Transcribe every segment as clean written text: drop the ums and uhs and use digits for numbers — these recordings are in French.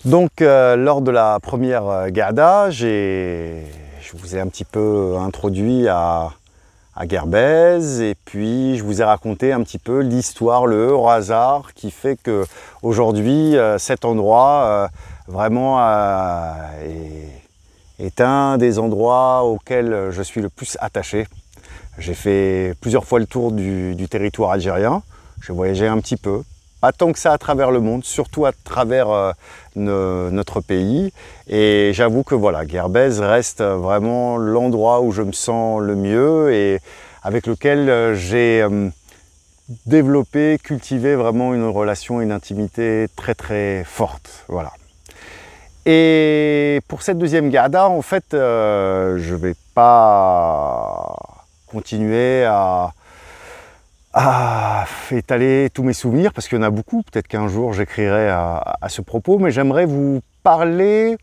Donc, lors de la première Garda, je vous ai un petit peu introduit à Guerbèze et puis je vous ai raconté un petit peu l'histoire, le heureux hasard qui fait que aujourd'hui cet endroit vraiment est un des endroits auxquels je suis le plus attaché. J'ai fait plusieurs fois le tour du territoire algérien, j'ai voyagé un petit peu. Pas tant que ça à travers le monde, surtout à travers notre pays. Et j'avoue que voilà, Guerbèze reste vraiment l'endroit où je me sens le mieux et avec lequel j'ai développé, cultivé vraiment une relation, une intimité très très forte. Voilà. Et pour cette deuxième Garda, en fait, je ne vais pas continuer à étaler tous mes souvenirs parce qu'il y en a beaucoup, peut-être qu'un jour j'écrirai à ce propos, mais j'aimerais vous parler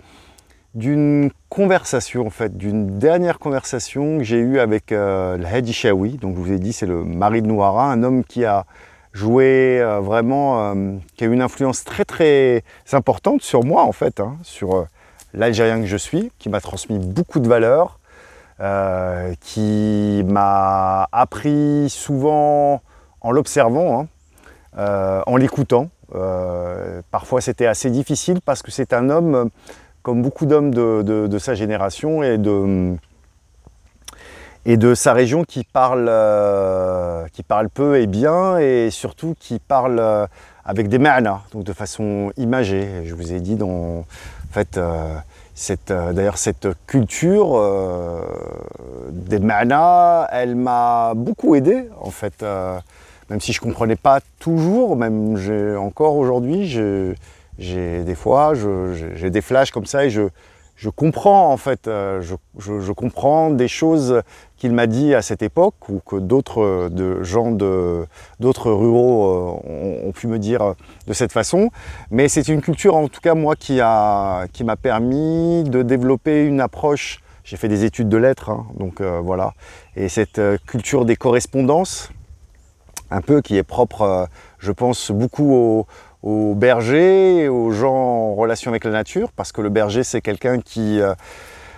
d'une conversation en fait, d'une dernière conversation que j'ai eue avec le Hadi Chaoui. Donc je vous ai dit, c'est le mari de Noura, un homme qui a joué vraiment, qui a eu une influence très très importante sur moi en fait, hein, sur l'Algérien que je suis, qui m'a transmis beaucoup de valeurs. Qui m'a appris souvent en l'observant, hein, en l'écoutant. Parfois c'était assez difficile parce que c'est un homme, comme beaucoup d'hommes de sa génération et de sa région, qui parle peu et bien et surtout qui parle avec des ma'na, donc de façon imagée. Je vous ai dit en fait, d'ailleurs cette culture des ma'na, elle m'a beaucoup aidé en fait, même si je ne comprenais pas toujours, même encore aujourd'hui, j'ai des fois, j'ai des flashs comme ça et je comprends en fait, je comprends des choses qu'il m'a dit à cette époque ou que d'autres d'autres ruraux ont pu me dire de cette façon. Mais c'est une culture en tout cas moi qui m'a permis de développer une approche. J'ai fait des études de lettres, hein, donc voilà. Et cette culture des correspondances, un peu qui est propre, je pense, beaucoup aux bergers, aux gens en relation avec la nature, parce que le berger, c'est quelqu'un qui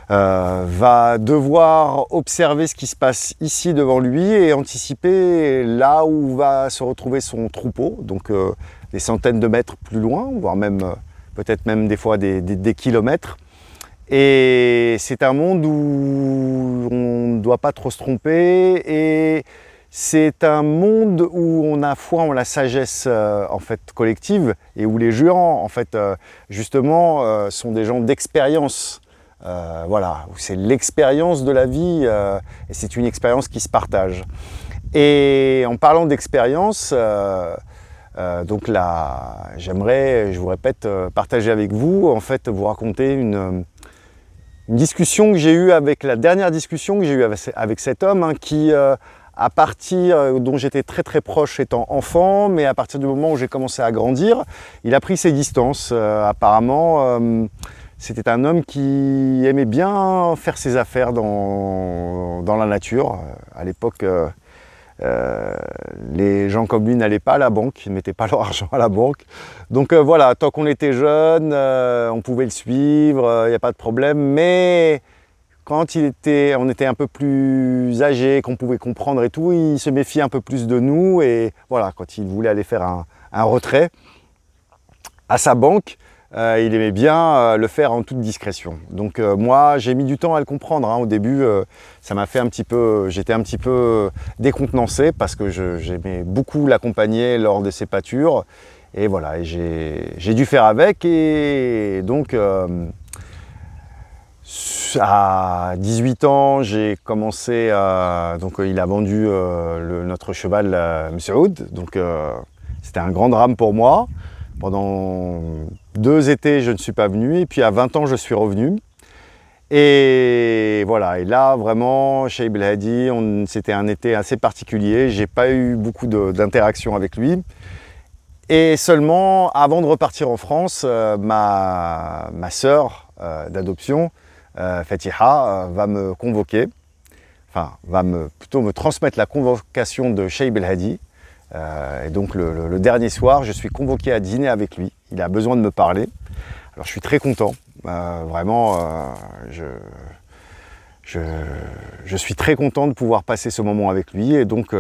va devoir observer ce qui se passe ici devant lui et anticiper là où va se retrouver son troupeau, donc des centaines de mètres plus loin, voire même peut-être même des fois des kilomètres. Et c'est un monde où on ne doit pas trop se tromper et c'est un monde où on a foi en la sagesse en fait collective et où les géants en fait justement sont des gens d'expérience. Voilà, c'est l'expérience de la vie et c'est une expérience qui se partage. Et en parlant d'expérience, donc là, j'aimerais, je vous répète, partager avec vous, en fait, vous raconter une discussion que j'ai eue avec la dernière discussion que j'ai eue avec cet homme, hein, qui à partir dont j'étais très très proche étant enfant, mais à partir du moment où j'ai commencé à grandir, il a pris ses distances. Apparemment, c'était un homme qui aimait bien faire ses affaires dans la nature. À l'époque, les gens comme lui n'allaient pas à la banque, ils ne mettaient pas leur argent à la banque. Donc voilà, tant qu'on était jeune, on pouvait le suivre, il n'y a pas de problème, mais quand on était un peu plus âgé, qu'on pouvait comprendre et tout, il se méfiait un peu plus de nous. Et voilà, quand il voulait aller faire un retrait à sa banque, il aimait bien le faire en toute discrétion. Donc moi, j'ai mis du temps à le comprendre. Hein. Au début, ça m'a fait j'étais un petit peu décontenancé parce que j'aimais beaucoup l'accompagner lors de ses pâtures. Et voilà, j'ai dû faire avec. Et donc, à 18 ans, j'ai commencé donc il a vendu notre cheval Msaoud, donc c'était un grand drame pour moi. Pendant 2 étés, je ne suis pas venu, et puis à 20 ans, je suis revenu. Et voilà, et là, vraiment, chez Ibn Hadi, c'était un été assez particulier. J'ai pas eu beaucoup d'interactions avec lui. Et seulement, avant de repartir en France, ma sœur d'adoption, Fatiha, va me convoquer, enfin, plutôt me transmettre la convocation de Cheikh Belhadi. Et donc le dernier soir, je suis convoqué à dîner avec lui. Il a besoin de me parler. Alors je suis très content, vraiment, je suis très content de pouvoir passer ce moment avec lui et donc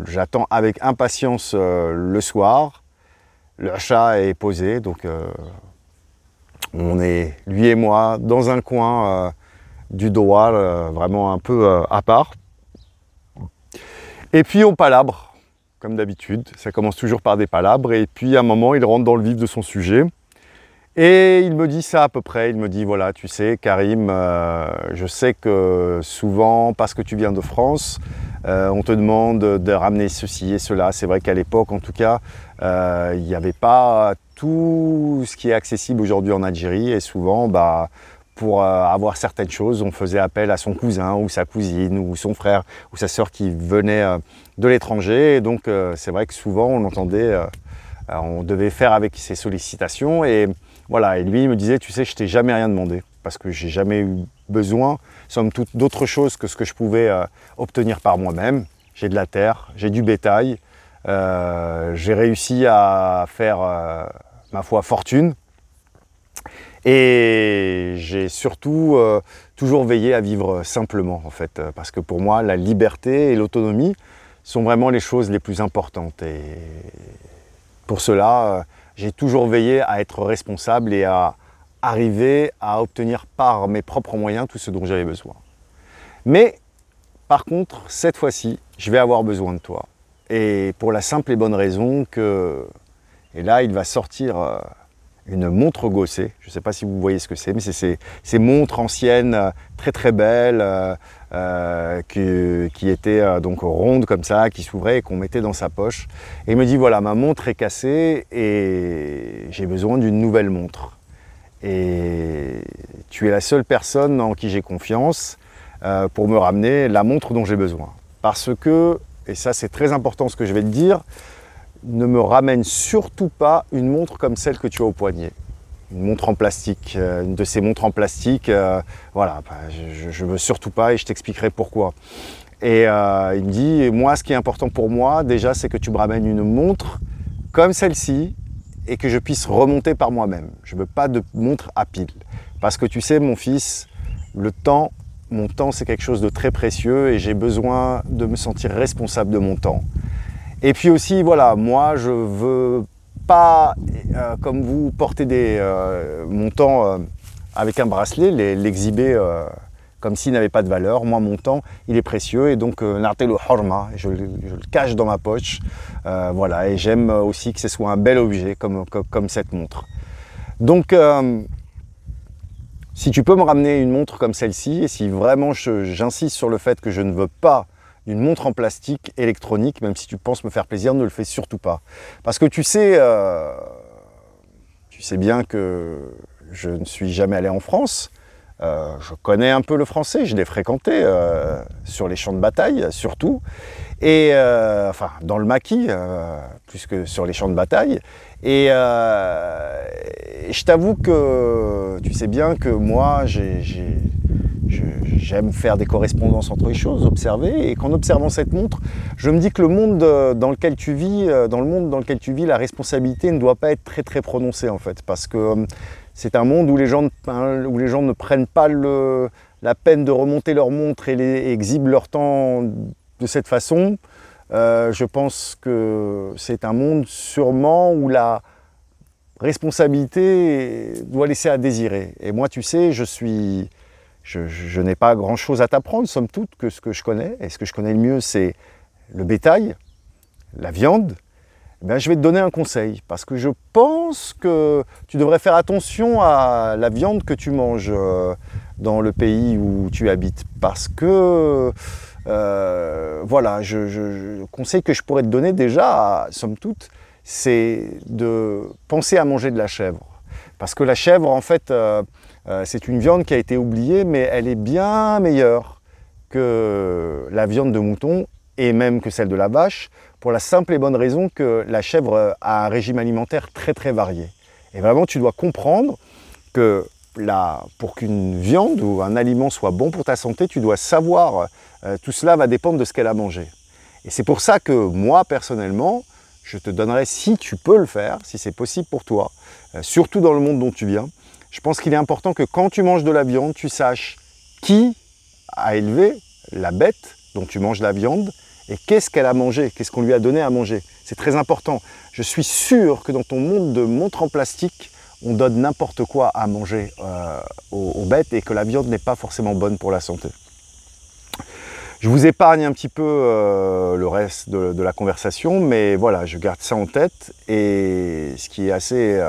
j'attends avec impatience le soir. Le chat est posé, donc on est, lui et moi, dans un coin du Doha, vraiment un peu à part. Et puis on palabre, comme d'habitude. Ça commence toujours par des palabres et puis à un moment, il rentre dans le vif de son sujet. Et il me dit ça à peu près, il me dit voilà, tu sais Karim, je sais que souvent, parce que tu viens de France, on te demande de ramener ceci et cela. C'est vrai qu'à l'époque, en tout cas, il n'y avait pas tout ce qui est accessible aujourd'hui en Algérie et souvent, pour avoir certaines choses, on faisait appel à son cousin ou sa cousine ou son frère ou sa sœur qui venait de l'étranger. Et donc, c'est vrai que souvent, on entendait, on devait faire avec ses sollicitations et voilà, et lui il me disait, tu sais, je t'ai jamais rien demandé, parce que j'ai jamais eu besoin, somme toute, d'autre chose que ce que je pouvais obtenir par moi-même. J'ai de la terre, j'ai du bétail, j'ai réussi à faire, ma foi, fortune. Et j'ai surtout toujours veillé à vivre simplement, en fait, parce que pour moi, la liberté et l'autonomie sont vraiment les choses les plus importantes. Et pour cela, j'ai toujours veillé à être responsable et à arriver à obtenir par mes propres moyens tout ce dont j'avais besoin. Mais par contre, cette fois-ci, je vais avoir besoin de toi. Et pour la simple et bonne raison que, et là il va sortir une montre gossée, je ne sais pas si vous voyez ce que c'est, mais c'est ces montres anciennes, très très belles, qui étaient donc rondes comme ça, qui s'ouvraient et qu'on mettait dans sa poche. Et il me dit voilà, ma montre est cassée et j'ai besoin d'une nouvelle montre. Et tu es la seule personne en qui j'ai confiance pour me ramener la montre dont j'ai besoin. Parce que, et ça c'est très important ce que je vais te dire, ne me ramène surtout pas une montre comme celle que tu as au poignet. Une montre en plastique, une de ces montres en plastique, voilà, je veux surtout pas et je t'expliquerai pourquoi. Et il me dit, moi ce qui est important pour moi déjà c'est que tu me ramènes une montre comme celle-ci et que je puisse remonter par moi-même. Je veux pas de montre à pile. Parce que tu sais mon fils, mon temps c'est quelque chose de très précieux et j'ai besoin de me sentir responsable de mon temps. Et puis aussi, voilà, moi je veux pas, comme vous, porter mon temps avec un bracelet, l'exhiber comme s'il n'avait pas de valeur. Moi, mon temps, il est précieux et donc nartelo horma, je le cache dans ma poche. Voilà, et j'aime aussi que ce soit un bel objet comme cette montre. Donc, si tu peux me ramener une montre comme celle-ci, et si vraiment j'insiste sur le fait que je ne veux pas une montre en plastique électronique, même si tu penses me faire plaisir, ne le fais surtout pas. Parce que tu sais bien que je ne suis jamais allé en France. Je connais un peu le français, je l'ai fréquenté sur les champs de bataille surtout, et enfin dans le maquis, plus que sur les champs de bataille. Et je t'avoue que tu sais bien que moi j'aime faire des correspondances entre les choses, observer, et qu'en observant cette montre, je me dis que le monde dans lequel tu vis, la responsabilité ne doit pas être très très prononcée en fait, parce que c'est un monde où les gens ne prennent pas la peine de remonter leur montre et exhibent leur temps de cette façon. Je pense que c'est un monde sûrement où la responsabilité doit laisser à désirer. Et moi, tu sais, je n'ai pas grand-chose à t'apprendre, somme toute, que ce que je connais. Et ce que je connais le mieux, c'est le bétail, la viande. Ben, je vais te donner un conseil, parce que je pense que tu devrais faire attention à la viande que tu manges dans le pays où tu habites. Parce que, voilà, le conseil que je pourrais te donner déjà, somme toute, c'est de penser à manger de la chèvre. Parce que la chèvre, en fait, c'est une viande qui a été oubliée, mais elle est bien meilleure que la viande de mouton et même que celle de la vache, pour la simple et bonne raison que la chèvre a un régime alimentaire très très varié. Et vraiment, tu dois comprendre que pour qu'une viande ou un aliment soit bon pour ta santé, tu dois savoir, tout cela va dépendre de ce qu'elle a mangé. Et c'est pour ça que moi, personnellement, je te donnerai, si tu peux le faire, si c'est possible pour toi, surtout dans le monde dont tu viens, je pense qu'il est important que quand tu manges de la viande, tu saches qui a élevé la bête dont tu manges la viande et qu'est-ce qu'elle a mangé, qu'est-ce qu'on lui a donné à manger. C'est très important. Je suis sûr que dans ton monde de montres en plastique, on donne n'importe quoi à manger aux bêtes et que la viande n'est pas forcément bonne pour la santé. Je vous épargne un petit peu le reste de la conversation, mais voilà, je garde ça en tête. Et ce qui est assez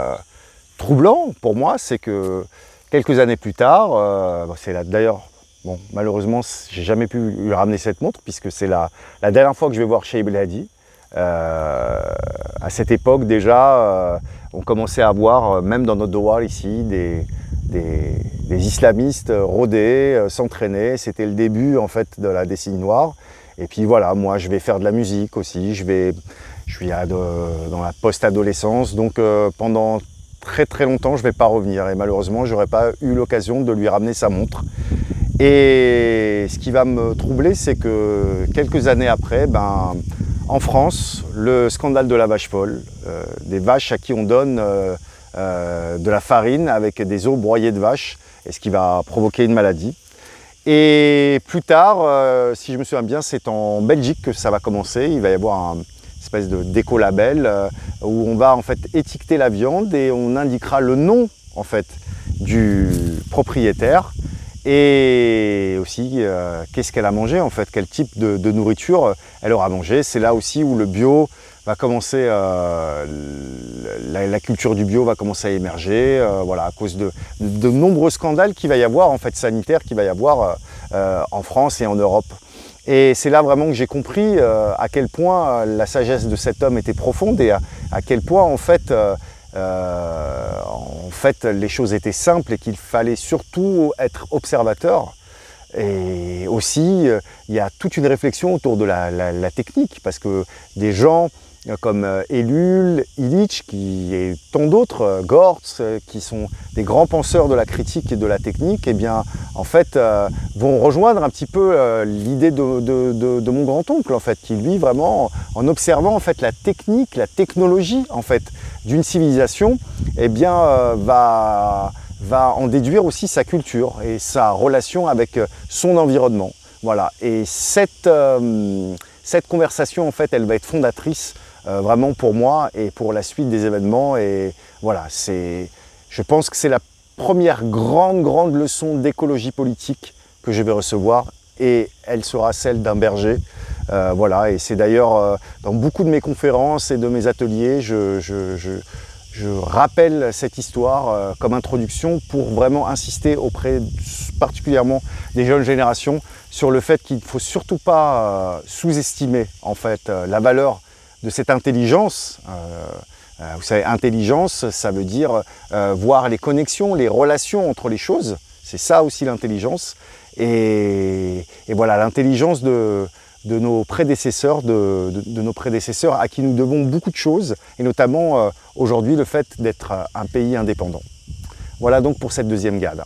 troublant pour moi, c'est que quelques années plus tard, c'est là d'ailleurs, bon, malheureusement, j'ai jamais pu lui ramener cette montre, puisque c'est la dernière fois que je vais voir Cheikh Belhadi. À cette époque déjà, on commençait à voir, même dans notre douar ici, des islamistes rôder, s'entraîner. C'était le début en fait de la décennie noire. Et puis voilà, moi je vais faire de la musique aussi, je suis dans la post-adolescence, donc pendant très longtemps je ne vais pas revenir. Et malheureusement, je n'aurai pas eu l'occasion de lui ramener sa montre. Et ce qui va me troubler, c'est que quelques années après, en France, le scandale de la vache folle, des vaches à qui on donne de la farine avec des os broyés de vache, et ce qui va provoquer une maladie. Et plus tard, si je me souviens bien, c'est en Belgique que ça va commencer. Il va y avoir une espèce de d'écolabel où on va en fait étiqueter la viande et on indiquera le nom en fait du propriétaire. Et aussi, qu'est-ce qu'elle a mangé en fait, quel type de nourriture elle aura mangé. C'est là aussi où le bio va commencer, la culture du bio va commencer à émerger, voilà, à cause de nombreux scandales qu'il va y avoir, en fait, sanitaires, qu'il va y avoir en France et en Europe. Et c'est là vraiment que j'ai compris à quel point la sagesse de cet homme était profonde et à quel point en fait les choses étaient simples et qu'il fallait surtout être observateur. Et aussi, il y a toute une réflexion autour de la technique, parce que des gens comme Ellul, Illich et tant d'autres, Gortz, qui sont des grands penseurs de la critique et de la technique, eh bien, en fait, vont rejoindre un petit peu l'idée de mon grand-oncle, en fait, qui lui, vraiment, en observant en fait la technique, la technologie, en fait, d'une civilisation, eh bien, va en déduire aussi sa culture et sa relation avec son environnement. Voilà. Et cette conversation, en fait, elle va être fondatrice vraiment pour moi et pour la suite des événements. Et voilà, je pense que c'est la première grande leçon d'écologie politique que je vais recevoir, et elle sera celle d'un berger. Voilà, et c'est d'ailleurs dans beaucoup de mes conférences et de mes ateliers, je rappelle cette histoire comme introduction pour vraiment insister auprès particulièrement des jeunes générations sur le fait qu'il ne faut surtout pas sous-estimer en fait la valeur de cette intelligence. Vous savez, intelligence, ça veut dire voir les connexions, les relations entre les choses. C'est ça aussi l'intelligence. Et voilà, l'intelligence de nos prédécesseurs, de nos prédécesseurs à qui nous devons beaucoup de choses, et notamment aujourd'hui le fait d'être un pays indépendant. Voilà donc pour cette deuxième GAD.